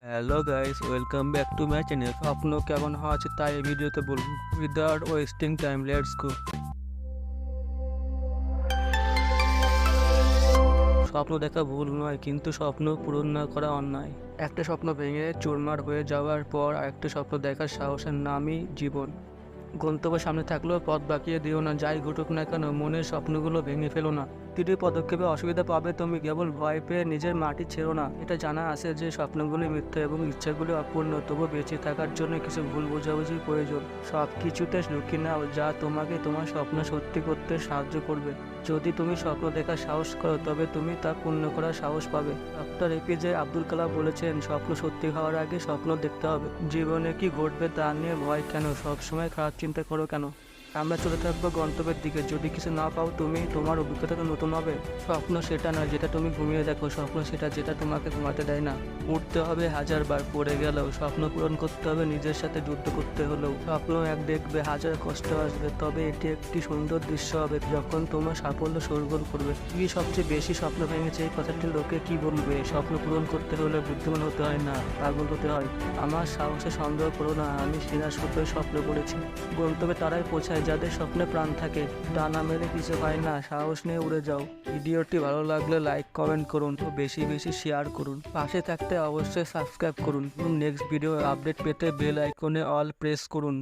Hello guys, welcome back to my channel. স্বপ্ন কেমন হওয়া আছে তাই এই ভিডিওতে বলবো। Without wasting time, let's go. স্বপ্ন দেখা ভুল নয়, কিন্তু স্বপ্ন পূরণ না করা অন্যায়। একটা স্বপ্ন ভেঙে চুরমার হয়ে যাওয়ার পর আরেকটা স্বপ্ন দেখার সাহসের নামই জীবন। গন্তব্য সামনে থাকলেও পথ বাকিয়ে দিও না। যাই ঘটুক না কেন, মনের স্বপ্নগুলো ভেঙে ফেলো না। প্রতিটি পদক্ষেপে অসুবিধা পাবে তুমি, কেবল ভয় পেয়ে নিজের মাটি ছেড়ো না। এটা জানা আছে যে স্বপ্নগুলি মিথ্যা এবং ইচ্ছাগুলি অপূর্ণ, তবু বেঁচে থাকার জন্য কিছু ভুল বোঝাবুঝি প্রয়োজন। সব কিছুতে ঝুঁকি নাও, যা তোমাকে তোমার স্বপ্ন সত্যি করতে সাহায্য করবে। যদি তুমি স্বপ্ন দেখার সাহস করো, তবে তুমি তা পূর্ণ করার সাহস পাবে। ডক্টর এপিজে আব্দুল কালাম বলেছেন, স্বপ্ন সত্যি হওয়ার আগে স্বপ্ন দেখতে হবে। জীবনে কি ঘটবে তা নিয়ে ভয় কেন? সবসময় খারাপ চিন্তা করো কেন? আমরা চলে থাকবো গন্তব্যের দিকে। যদি কিছু না পাও, তুমি তোমার অভিজ্ঞতা তো নতুন হবে। স্বপ্ন সেটা নয় যেটা তুমি ঘুমিয়ে দেখো, স্বপ্ন সেটা যেটা তোমাকে ঘুমাতে দেয় না। উঠতে হবে হাজারবার, পড়ে গেলেও স্বপ্ন পূরণ করতে হবে, নিজের সাথে যুদ্ধ করতে হলেও। স্বপ্ন এক দেখবে, হাজার কষ্ট আসবে, তবে এটি একটি সুন্দর দৃশ্য হবে যখন তোমার সাফল্য শোরগোল করবে। কি সবচেয়ে বেশি স্বপ্ন ভেঙেছে, এই কথাটি লোকে কি বলবে? স্বপ্ন পূরণ করতে হলে বুদ্ধিমান হতে হয় না, পাগল হতে হয়। আমার সাহসে সন্দেহ করো না, আমি সেরা সূত্রে স্বপ্ন করেছি। গন্তব্যে তারাই পৌঁছায় যাদের স্বপ্নে প্রাণ থাকে। ডানা মেরে কিছু হয় না, সাহস নিয়ে উড়ে যাও। ভিডিওটি ভালো লাগলে লাইক কমেন্ট করুন ও বেশি বেশি শেয়ার করুন। পাশে থাকতে অবশ্যই সাবস্ক্রাইব করুন। নেক্সট ভিডিও আপডেট পেতে বেল আইকনে অল প্রেস করুন।